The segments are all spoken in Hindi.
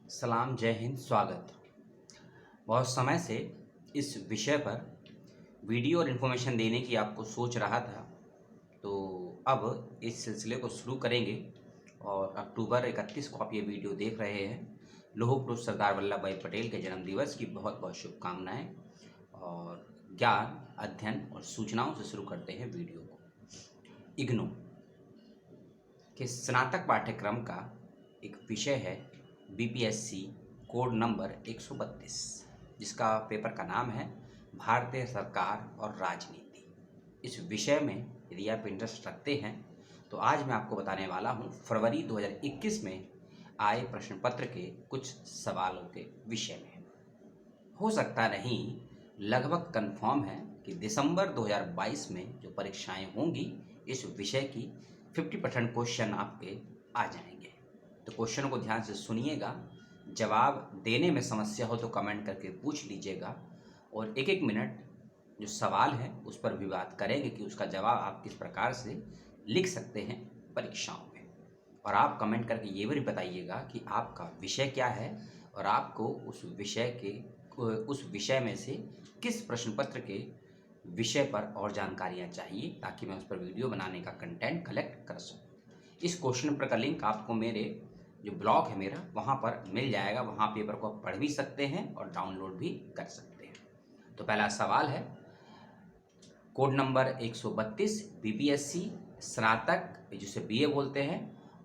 सलाम, जय हिंद, स्वागत। बहुत समय से इस विषय पर वीडियो और इन्फॉर्मेशन देने की आपको सोच रहा था, तो अब इस सिलसिले को शुरू करेंगे। और अक्टूबर 31 को आप ये वीडियो देख रहे हैं। लौह पुरुष सरदार वल्लभ भाई पटेल के जन्म दिवस की बहुत बहुत शुभकामनाएं। और ज्ञान, अध्ययन और सूचनाओं से शुरू करते हैं वीडियो को। इग्नू के स्नातक पाठ्यक्रम का एक विषय है बीपीएससी कोड नंबर 132, जिसका पेपर का नाम है भारतीय सरकार और राजनीति। इस विषय में यदि आप इंटरेस्ट रखते हैं तो आज मैं आपको बताने वाला हूं फरवरी 2021 में आए प्रश्न पत्र के कुछ सवालों के विषय में। हो सकता नहीं, लगभग कंफर्म है कि दिसंबर 2022 में जो परीक्षाएं होंगी इस विषय की 50% क्वेश्चन आपके आ जाएंगे। तो क्वेश्चन को ध्यान से सुनिएगा, जवाब देने में समस्या हो तो कमेंट करके पूछ लीजिएगा, और एक एक मिनट जो सवाल है उस पर भी बात करेंगे कि उसका जवाब आप किस प्रकार से लिख सकते हैं परीक्षाओं में। और आप कमेंट करके ये भी बताइएगा कि आपका विषय क्या है और आपको उस विषय में से किस प्रश्न पत्र के विषय पर और जानकारियाँ चाहिए, ताकि मैं उस पर वीडियो बनाने का कंटेंट कलेक्ट कर सकूँ। इस क्वेश्चन पेपर का लिंक आपको मेरे जो ब्लॉग है मेरा वहाँ पर मिल जाएगा। वहाँ पेपर को आप पढ़ भी सकते हैं और डाउनलोड भी कर सकते हैं। तो पहला सवाल है कोड नंबर 132 बीपीएससी स्नातक, जिसे बीए बोलते हैं।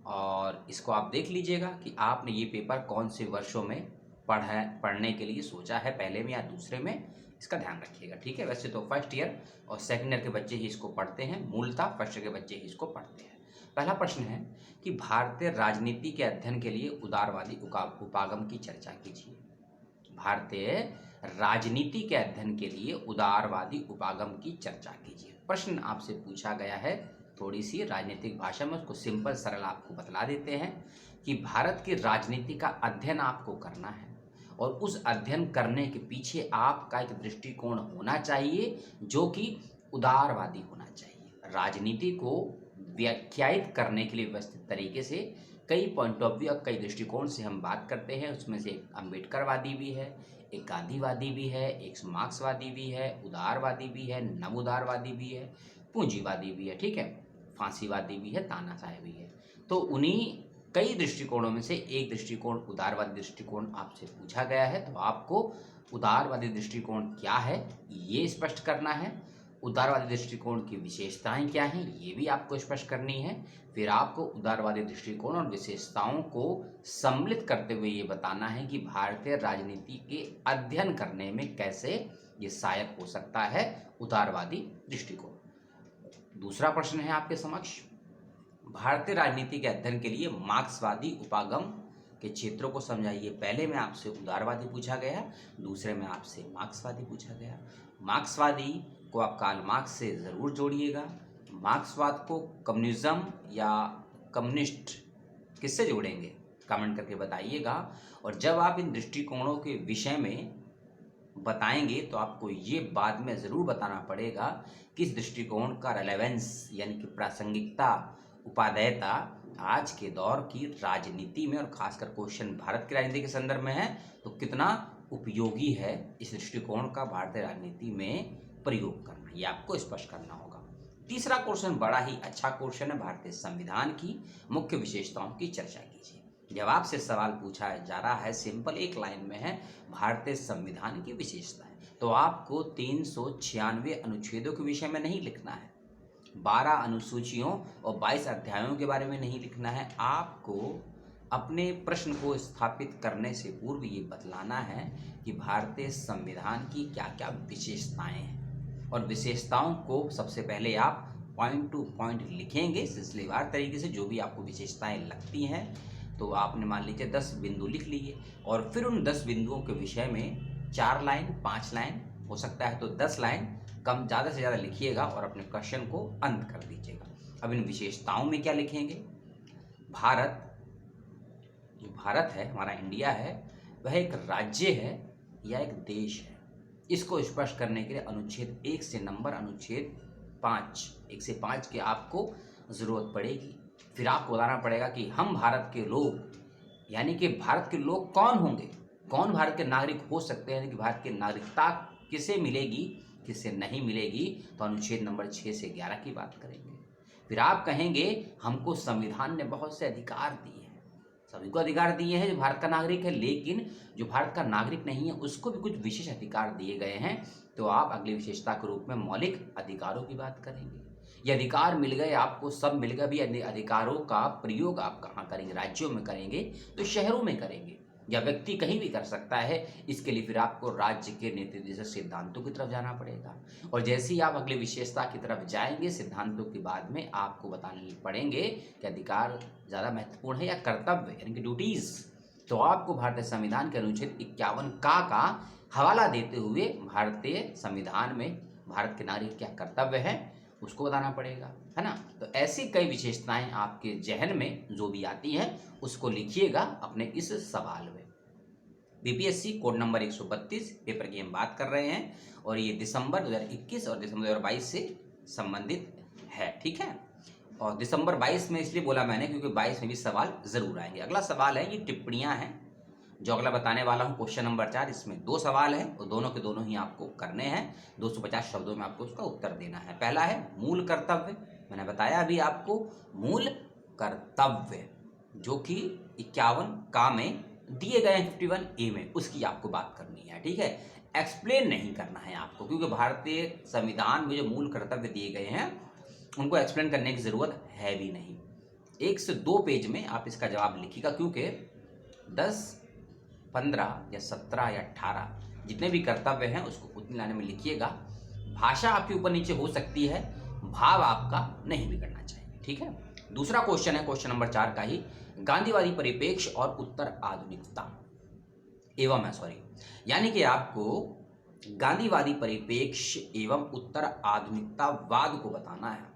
और इसको आप देख लीजिएगा कि आपने ये पेपर कौन से वर्षों में पढ़ने के लिए सोचा है, पहले में या दूसरे में, इसका ध्यान रखिएगा। ठीक है, वैसे तो फर्स्ट ईयर और सेकेंड ईयर के बच्चे ही इसको पढ़ते हैं, मूलतः फर्स्ट ईयर के बच्चे ही इसको पढ़ते हैं। पहला प्रश्न है कि भारतीय राजनीति के अध्ययन के लिए उदारवादी उपागम की चर्चा कीजिए। भारतीय राजनीति के अध्ययन के लिए उदारवादी उपागम की चर्चा कीजिए। प्रश्न आपसे पूछा गया है थोड़ी सी राजनीतिक भाषा में, उसको सिंपल सरल आपको बतला देते हैं कि भारत की राजनीति का अध्ययन आपको करना है और उस अध्ययन करने के पीछे आपका एक दृष्टिकोण होना चाहिए जो कि उदारवादी होना चाहिए। राजनीति को व्याख्यायित करने के लिए व्यवस्थित तरीके से कई पॉइंट ऑफ व्यू, कई दृष्टिकोण से हम बात करते हैं। उसमें से एक अम्बेडकरवादी भी है, एक गांधीवादी भी है, एक मार्क्सवादी भी है, उदारवादी भी है, नव उदारवादी भी है, पूंजीवादी भी है, ठीक है, फांसीवादी भी है, तानाशाही भी है। तो उन्हीं कई दृष्टिकोणों में से एक दृष्टिकोण उदारवादी दृष्टिकोण आपसे पूछा गया है। तो आपको उदारवादी दृष्टिकोण क्या है ये स्पष्ट करना है, उदारवादी दृष्टिकोण की विशेषताएं क्या हैं ये भी आपको स्पष्ट करनी है। फिर आपको उदारवादी दृष्टिकोण और विशेषताओं को सम्मिलित करते हुए ये बताना है कि भारतीय राजनीति के अध्ययन करने में कैसे ये सहायक हो सकता है उदारवादी दृष्टिकोण। दूसरा प्रश्न है आपके समक्ष, भारतीय राजनीति के अध्ययन के लिए मार्क्सवादी उपागम के क्षेत्रों को समझाइए। पहले में आपसे उदारवादी पूछा गया, दूसरे में आपसे मार्क्सवादी पूछा गया। मार्क्सवादी को आप कार्ल मार्क्स से ज़रूर जोड़िएगा। मार्क्सवाद को कम्युनिज्म या कम्युनिस्ट किससे जोड़ेंगे कमेंट करके बताइएगा। और जब आप इन दृष्टिकोणों के विषय में बताएंगे तो आपको ये बाद में ज़रूर बताना पड़ेगा कि इस दृष्टिकोण का रेलेवेंस यानी कि प्रासंगिकता, उपादेयता आज के दौर की राजनीति में, और खासकर क्वेश्चन भारत की राजनीति के संदर्भ में है तो कितना उपयोगी है इस दृष्टिकोण का भारतीय राजनीति में प्रयोग करना, ये आपको स्पष्ट करना होगा। तीसरा क्वेश्चन बड़ा ही अच्छा क्वेश्चन है, भारतीय संविधान की मुख्य विशेषताओं की चर्चा कीजिए। जब आपसे सवाल पूछा जा रहा है, सिंपल एक लाइन में है भारतीय संविधान की विशेषताएं, तो आपको 396 अनुच्छेदों के विषय में नहीं लिखना है, 12 अनुसूचियों और 22 अध्यायों के बारे में नहीं लिखना है। आपको अपने प्रश्न को स्थापित करने से पूर्व ये बतलाना है कि भारतीय संविधान की क्या क्या विशेषताएं हैं, और विशेषताओं को सबसे पहले आप पॉइंट टू पॉइंट लिखेंगे सिलसिलेवार तरीके से। जो भी आपको विशेषताएं लगती हैं तो आपने मान लीजिए 10 बिंदु लिख लिए, और फिर उन 10 बिंदुओं के विषय में 4 लाइन 5 लाइन हो सकता है तो 10 लाइन कम ज़्यादा से ज़्यादा लिखिएगा और अपने क्वेश्चन को अंत कर दीजिएगा। अब इन विशेषताओं में क्या लिखेंगे, भारत, जो भारत है हमारा इंडिया है, वह एक राज्य है या एक देश है, इसको स्पष्ट करने के लिए अनुच्छेद 1 से नंबर अनुच्छेद 5, 1 से 5 की आपको ज़रूरत पड़ेगी। फिर आपको बताना पड़ेगा कि हम भारत के लोग यानी कि भारत के लोग कौन होंगे, कौन भारत के नागरिक हो सकते हैं, यानी कि भारत की नागरिकता किसे मिलेगी, किसे नहीं मिलेगी, तो अनुच्छेद नंबर 6 से 11 की बात करेंगे। फिर आप कहेंगे हमको संविधान ने बहुत से अधिकार दिए हैं, सभी को अधिकार दिए हैं जो भारत का नागरिक है, लेकिन जो भारत का नागरिक नहीं है उसको भी कुछ विशेष अधिकार दिए गए हैं। तो आप अगली विशेषता के रूप में मौलिक अधिकारों की बात करेंगे। ये अधिकार मिल गए आपको, सब मिल गए, भी अधिकारों का प्रयोग आप कहाँ करेंगे, राज्यों में करेंगे तो शहरों में करेंगे, या व्यक्ति कहीं भी कर सकता है। इसके लिए फिर आपको राज्य के नीति निर्देशक सिद्धांतों की तरफ जाना पड़ेगा। और जैसे ही आप अगली विशेषता की तरफ जाएंगे, सिद्धांतों के बाद में आपको बताने पड़ेंगे कि अधिकार ज़्यादा महत्वपूर्ण है या कर्तव्य यानी कि ड्यूटीज़। तो आपको भारतीय संविधान के अनुच्छेद 51 का हवाला देते हुए भारतीय संविधान में भारत के नागरिक क्या कर्तव्य है उसको बताना पड़ेगा, है ना। तो ऐसी कई विशेषताएं आपके जहन में जो भी आती हैं उसको लिखिएगा अपने इस सवाल में। बीपीएससी कोड नंबर 132 पेपर की हम बात कर रहे हैं और ये दिसंबर 2021 और दिसंबर 2022 से संबंधित है, ठीक है। और दिसंबर 22 में इसलिए बोला मैंने क्योंकि 22 में भी सवाल जरूर आएंगे। अगला सवाल है, ये टिप्पणियां हैं जो अगला बताने वाला हूँ, क्वेश्चन नंबर 4। इसमें 2 सवाल हैं और दोनों के दोनों ही आपको करने हैं। 250 शब्दों में आपको उसका उत्तर देना है। पहला है मूल कर्तव्य, मैंने बताया अभी आपको मूल कर्तव्य जो कि 51 का में दिए गए हैं 51A में, उसकी आपको बात करनी है, ठीक है। एक्सप्लेन नहीं करना है आपको, क्योंकि भारतीय संविधान में जो मूल कर्तव्य दिए गए हैं उनको एक्सप्लेन करने की जरूरत है भी नहीं। 1 से 2 पेज में आप इसका जवाब लिखिएगा, क्योंकि 10, 15 या 17 या 18 जितने भी कर्तव्य हैं उसको उतनी लाने में लिखिएगा। भाषा आपके ऊपर नीचे हो सकती है, भाव आपका नहीं बिगड़ना चाहिए, ठीक है। दूसरा क्वेश्चन है क्वेश्चन नंबर 4 का ही, गांधीवादी परिप्रेक्ष्य और उत्तर आधुनिकता एवं यानी कि आपको गांधीवादी परिप्रेक्ष्य एवं उत्तर आधुनिकतावाद को बताना है।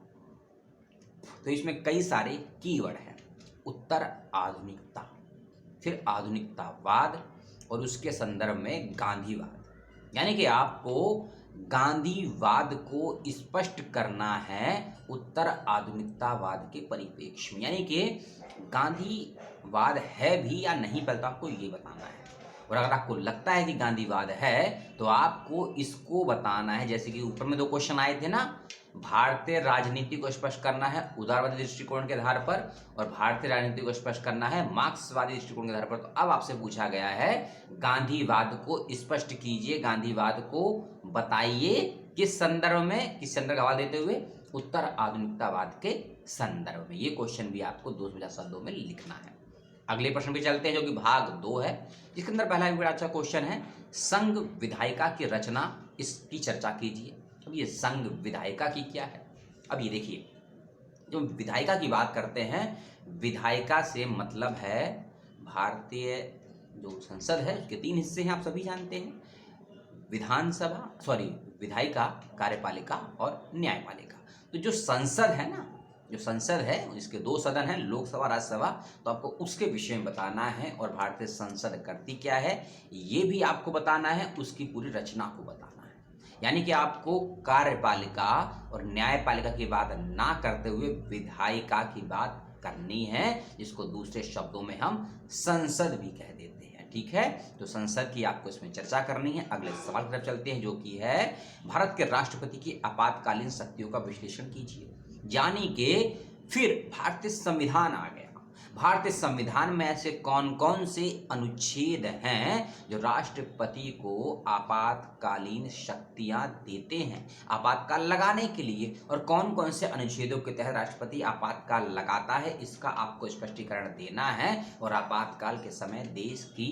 तो इसमें कई सारे कीवर्ड हैं, उत्तर आधुनिकता, फिर आधुनिकतावाद और उसके संदर्भ में गांधीवाद, यानी कि आपको गांधीवाद को स्पष्ट करना है उत्तर आधुनिकतावाद के परिप्रेक्ष्य में, यानी कि गांधीवाद है भी या नहीं पहले तो आपको ये बताना है। और अगर आपको लगता है कि गांधीवाद है तो आपको इसको बताना है, जैसे कि ऊपर में 2 क्वेश्चन आए थे ना, भारतीय राजनीति को स्पष्ट करना है उदारवादी दृष्टिकोण के आधार पर और भारतीय राजनीति को स्पष्ट करना है मार्क्सवादी दृष्टिकोण के आधार पर। तो अब आपसे पूछा गया है गांधीवाद को स्पष्ट कीजिए, गांधीवाद को बताइए किस संदर्भ में, किस संदर्भ का हवाला देते हुए, उत्तर आधुनिकतावाद के संदर्भ में। ये क्वेश्चन भी आपको 250 शब्दों में लिखना है। अगले प्रश्न पे चलते हैं जो कि भाग 2 है, जिसके अंदर पहला भी बड़ा अच्छा क्वेश्चन है, संघ विधायिका की रचना, इसकी चर्चा कीजिए। अब ये संघ विधायिका की क्या है, अब ये देखिए, जो विधायिका की बात करते हैं, विधायिका से मतलब है भारतीय जो संसद है उसके 3 हिस्से हैं, आप सभी जानते हैं, विधायिका, कार्यपालिका और न्यायपालिका। तो जो संसद है ना, जो संसद है इसके 2 सदन हैं, लोकसभा राज्यसभा, तो आपको उसके विषय में बताना है और भारतीय संसद करती क्या है ये भी आपको बताना है, उसकी पूरी रचना को बताना है। यानी कि आपको कार्यपालिका और न्यायपालिका की बात ना करते हुए विधायिका की बात करनी है, जिसको दूसरे शब्दों में हम संसद भी कह देते हैं, ठीक है। तो संसद की आपको इसमें चर्चा करनी है। अगले सवाल की तरफ चलते हैं जो कि है, भारत के राष्ट्रपति की आपातकालीन शक्तियों का विश्लेषण कीजिए। यानी कि फिर भारतीय संविधान आ गया, भारतीय संविधान में ऐसे कौन कौन से अनुच्छेद हैं जो राष्ट्रपति को आपातकालीन शक्तियां देते हैं आपातकाल लगाने के लिए, और कौन कौन से अनुच्छेदों के तहत राष्ट्रपति आपातकाल लगाता है, इसका आपको स्पष्टीकरण देना है। और आपातकाल के समय देश की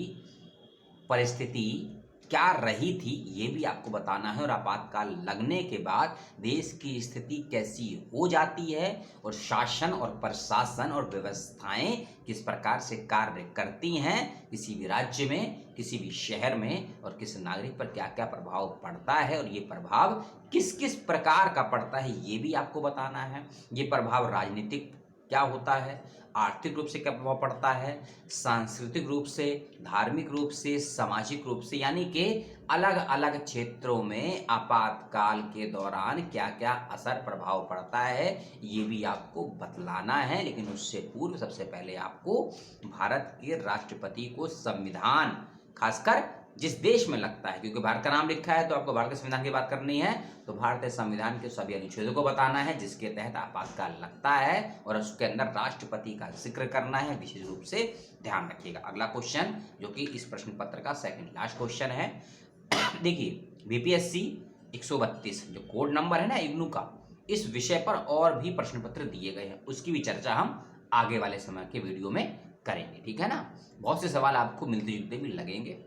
परिस्थिति क्या रही थी ये भी आपको बताना है, और आपातकाल लगने के बाद देश की स्थिति कैसी हो जाती है और शासन और प्रशासन और व्यवस्थाएं किस प्रकार से कार्य करती हैं किसी भी राज्य में, किसी भी शहर में, और किस नागरिक पर क्या क्या प्रभाव पड़ता है, और ये प्रभाव किस किस प्रकार का पड़ता है ये भी आपको बताना है। ये प्रभाव राजनीतिक क्या होता है, आर्थिक रूप से क्या प्रभाव पड़ता है, सांस्कृतिक रूप से, धार्मिक रूप से, सामाजिक रूप से, यानी कि अलग अलग क्षेत्रों में आपातकाल के दौरान क्या क्या असर प्रभाव पड़ता है, ये भी आपको बतलाना है। लेकिन उससे पूर्व सबसे पहले आपको भारत के राष्ट्रपति को संविधान, खासकर जिस देश में लगता है, क्योंकि भारत का नाम लिखा है तो आपको भारत के संविधान की बात करनी है, तो भारतीय संविधान के सभी अनुच्छेदों को बताना है जिसके तहत आपातकाल लगता है, और उसके अंदर राष्ट्रपति का जिक्र करना है, विशेष रूप से ध्यान रखिएगा। अगला क्वेश्चन जो कि इस प्रश्न पत्र का सेकंड लास्ट क्वेश्चन है, देखिए बीपीएससी 132 जो कोड नंबर है ना इग्नू का, इस विषय पर और भी प्रश्न पत्र दिए गए हैं, उसकी भी चर्चा हम आगे वाले समय के वीडियो में करेंगे, ठीक है ना। बहुत से सवाल आपको मिलते जुलते भी लगेंगे।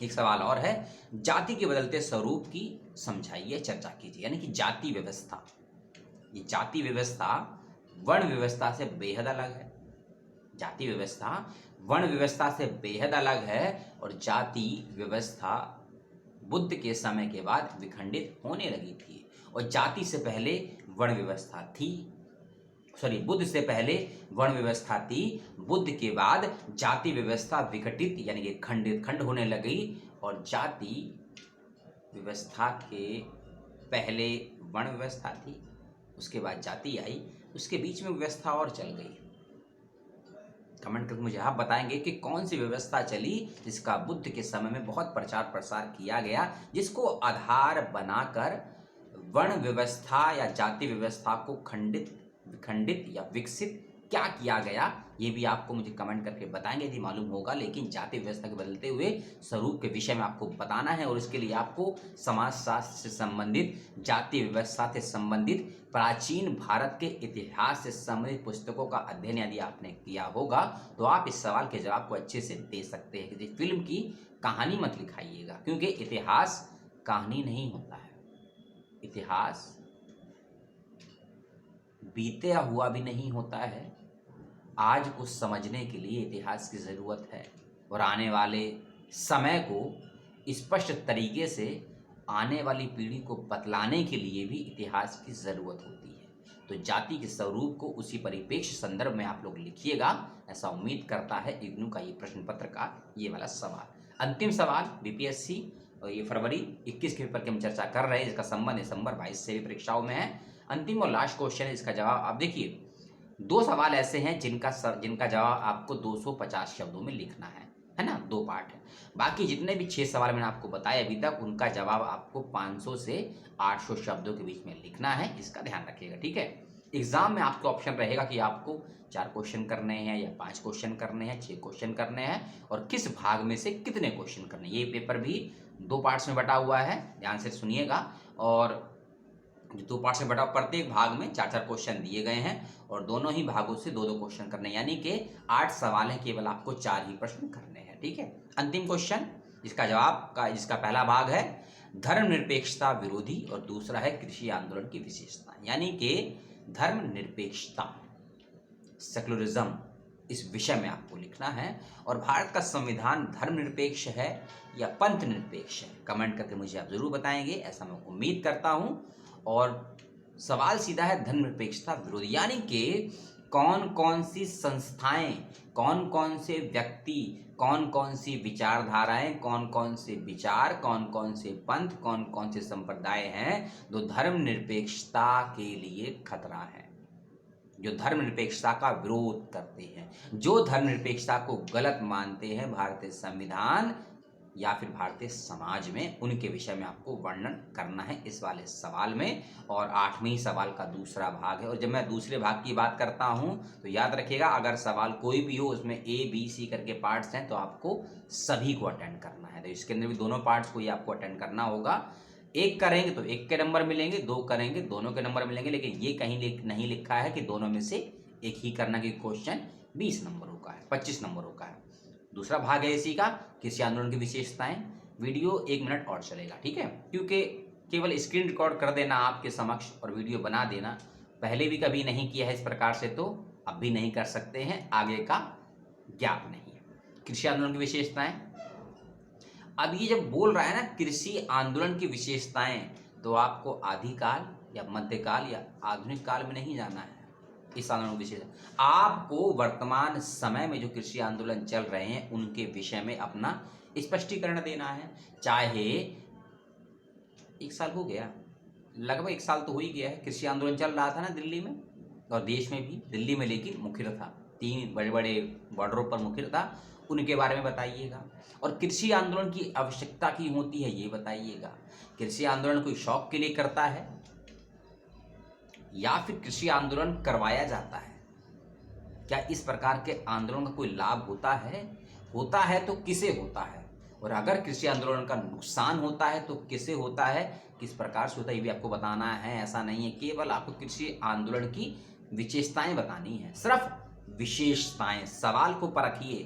एक सवाल और है, जाति के बदलते स्वरूप की समझाइए, चर्चा कीजिए। यानी कि जाति व्यवस्था, ये जाति व्यवस्था वर्ण व्यवस्था से बेहद अलग है। जाति व्यवस्था वर्ण व्यवस्था से बेहद अलग है, और जाति व्यवस्था बुद्ध के समय के बाद विखंडित होने लगी थी, और जाति से पहले वर्ण व्यवस्था थी, बुद्ध से पहले वर्ण व्यवस्था थी, बुद्ध के बाद जाति व्यवस्था विघटित यानी कि खंड होने लगी, और जाति व्यवस्था के पहले वर्ण व्यवस्था थी, उसके बाद जाति आई, उसके बीच में व्यवस्था और चल गई। कमेंट करके मुझे आप बताएंगे कि कौन सी व्यवस्था चली जिसका बुद्ध के समय में बहुत प्रचार प्रसार किया गया, जिसको आधार बनाकर वर्ण व्यवस्था या जाति व्यवस्था को खंडित या विकसित क्या किया गया, ये भी आपको मुझे कमेंट करके बताएंगे यदि मालूम होगा। लेकिन जाति व्यवस्था के बदलते हुए स्वरूप के विषय में आपको बताना है, और इसके लिए आपको समाजशास्त्र से संबंधित, जाति व्यवस्था से संबंधित, प्राचीन भारत के इतिहास से संबंधित पुस्तकों का अध्ययन यदि आपने किया होगा तो आप इस सवाल के जवाब को अच्छे से दे सकते हैं। कि फिल्म की कहानी मत लिखाइएगा, क्योंकि इतिहास कहानी नहीं होता है, इतिहास बीते हुआ भी नहीं होता है। आज को समझने के लिए इतिहास की ज़रूरत है, और आने वाले समय को स्पष्ट तरीके से आने वाली पीढ़ी को बतलाने के लिए भी इतिहास की ज़रूरत होती है। तो जाति के स्वरूप को उसी परिप्रेक्ष्य संदर्भ में आप लोग लिखिएगा, ऐसा उम्मीद करता है इग्नू का ये प्रश्न पत्र का ये वाला सवाल। अंतिम सवाल बीपीएससी और ये फरवरी 21 के पेपर की हम चर्चा कर रहे हैं, इसका संबंध दिसंबर 22 से भी परीक्षाओं में है। अंतिम और लास्ट क्वेश्चन है, इसका जवाब आप देखिए, दो सवाल ऐसे हैं जिनका जवाब आपको 250 शब्दों में लिखना है ना, दो पार्ट है। बाकी जितने भी 6 सवाल मैंने आपको बताए अभी तक, उनका जवाब आपको 500 से 800 शब्दों के बीच में लिखना है, इसका ध्यान रखिएगा, ठीक है। एग्जाम में आपको ऑप्शन रहेगा कि आपको 4 क्वेश्चन करने हैं या 5 क्वेश्चन करने हैं, 6 क्वेश्चन करने हैं, और किस भाग में से कितने क्वेश्चन करने हैं। ये पेपर भी 2 पार्ट्स में बटा हुआ है, ध्यान से सुनिएगा। और जो 2 पार्ट्स में बटा, प्रत्येक भाग में 4-4 क्वेश्चन दिए गए हैं, और दोनों ही भागों से 2-2 क्वेश्चन करने हैं, यानी कि 8 सवाल हैं, केवल आपको 4 ही प्रश्न करने हैं, ठीक है। अंतिम क्वेश्चन जिसका पहला भाग है धर्मनिरपेक्षता विरोधी, और दूसरा है कृषि आंदोलन की विशेषता। यानी कि धर्मनिरपेक्षता, सेक्युलरिज्म, इस विषय में आपको लिखना है। और भारत का संविधान धर्मनिरपेक्ष है या पंथ निरपेक्ष है, कमेंट करके मुझे आप जरूर बताएंगे, ऐसा मैं उम्मीद करता हूं। और सवाल सीधा है धर्मनिरपेक्षता विरोधी, यानी कि कौन कौन सी संस्थाएं, कौन कौन से व्यक्ति, कौन कौन सी विचारधाराएं, कौन कौन से विचार, कौन कौन से पंथ, कौन कौन से संप्रदाय हैं जो धर्मनिरपेक्षता के लिए खतरा है, जो धर्मनिरपेक्षता का विरोध करते हैं, जो धर्मनिरपेक्षता को गलत मानते हैं भारतीय संविधान या फिर भारतीय समाज में, उनके विषय में आपको वर्णन करना है इस वाले सवाल में। और 8वें सवाल का दूसरा भाग है, और जब मैं दूसरे भाग की बात करता हूं तो याद रखिएगा, अगर सवाल कोई भी हो उसमें A, B, C करके पार्ट्स हैं तो आपको सभी को अटेंड करना है। तो इसके अंदर भी दोनों पार्ट्स को ही आपको अटेंड करना होगा। एक करेंगे तो 1 के नंबर मिलेंगे, 2 करेंगे दोनों के नंबर मिलेंगे, लेकिन ये कहीं नहीं लिखा है कि दोनों में से एक ही करना, कि क्वेश्चन 20 नंबरों का है, 25 नंबरों का है। दूसरा भाग है इसी का, कृषि आंदोलन की विशेषताएं। वीडियो 1 मिनट और चलेगा, ठीक है, क्योंकि केवल स्क्रीन रिकॉर्ड कर देना आपके समक्ष और वीडियो बना देना, पहले भी कभी नहीं किया है इस प्रकार से, तो अब भी नहीं कर सकते हैं, आगे का ज्ञात नहीं है। कृषि आंदोलन की विशेषताएं, अब ये जब बोल रहा है ना कृषि आंदोलन की विशेषताएं, तो आपको आदिकाल या मध्यकाल या आधुनिक काल में नहीं जाना है, इस आंदोलन विषय आपको वर्तमान समय में जो कृषि आंदोलन चल रहे हैं उनके विषय में अपना स्पष्टीकरण देना है। चाहे 1 साल हो गया, लगभग 1 साल तो हो ही गया है, कृषि आंदोलन चल रहा था ना दिल्ली में और देश में भी। दिल्ली में लेकिन मुखर था, 3 बड़े बड़े बॉर्डरों पर मुखर था, उनके बारे में बताइएगा। और कृषि आंदोलन की आवश्यकता की होती है ये बताइएगा। कृषि आंदोलन कोई शौक के लिए करता है या फिर कृषि आंदोलन करवाया जाता है? क्या इस प्रकार के आंदोलन का कोई लाभ होता है? होता है तो किसे होता है? और अगर कृषि आंदोलन का नुकसान होता है तो किसे होता है, किस प्रकार से होता है, ये भी आपको बताना है। ऐसा नहीं है केवल आपको कृषि आंदोलन की विशेषताएं बतानी है, सिर्फ विशेषताएं। सवाल को परखिए,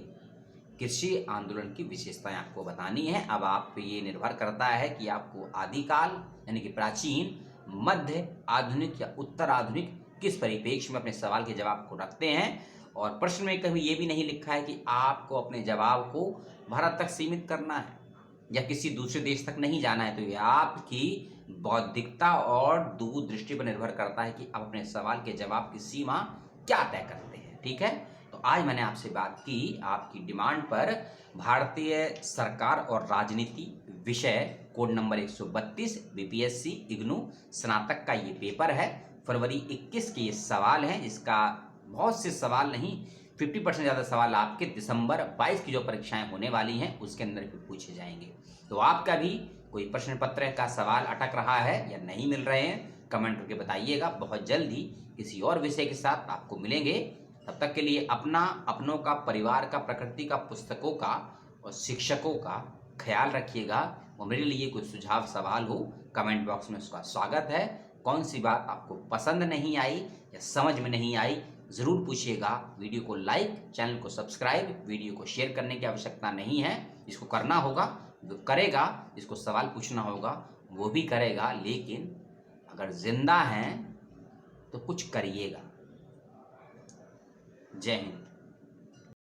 कृषि आंदोलन की विशेषताएं आपको बतानी है। अब आप पे ये निर्भर करता है कि आपको आदिकाल यानी कि प्राचीन, मध्य, आधुनिक या उत्तर आधुनिक किस परिप्रेक्ष्य में अपने सवाल के जवाब को रखते हैं। और प्रश्न में कभी ये भी नहीं लिखा है कि आपको अपने जवाब को भारत तक सीमित करना है या किसी दूसरे देश तक नहीं जाना है। तो ये आपकी बौद्धिकता और दूरदृष्टि पर निर्भर करता है कि आप अपने सवाल के जवाब की सीमा क्या तय करते हैं। ठीक है, तो आज मैंने आपसे बात की आपकी डिमांड पर भारतीय सरकार और राजनीति विषय कोड नंबर 132 बीपीएससी इग्नू स्नातक का ये पेपर है। फरवरी 21 के ये सवाल हैं, जिसका बहुत से सवाल नहीं 50% ज़्यादा सवाल आपके दिसंबर 22 की जो परीक्षाएं होने वाली हैं उसके अंदर भी पूछे जाएंगे। तो आपका भी कोई प्रश्न पत्र का सवाल अटक रहा है या नहीं मिल रहे हैं, कमेंट करके बताइएगा। बहुत जल्दी किसी और विषय के साथ आपको मिलेंगे। तब तक के लिए अपना, अपनों का, परिवार का, प्रकृति का, पुस्तकों का और शिक्षकों का ख्याल रखिएगा। और मेरे लिए कोई सुझाव सवाल हो कमेंट बॉक्स में उसका स्वागत है। कौन सी बात आपको पसंद नहीं आई या समझ में नहीं आई ज़रूर पूछिएगा। वीडियो को लाइक, चैनल को सब्सक्राइब, वीडियो को शेयर करने की आवश्यकता नहीं है। जिसको करना होगा वो करेगा, जिसको सवाल पूछना होगा वो भी करेगा। लेकिन अगर जिंदा हैं तो कुछ करिएगा। जय हिंद।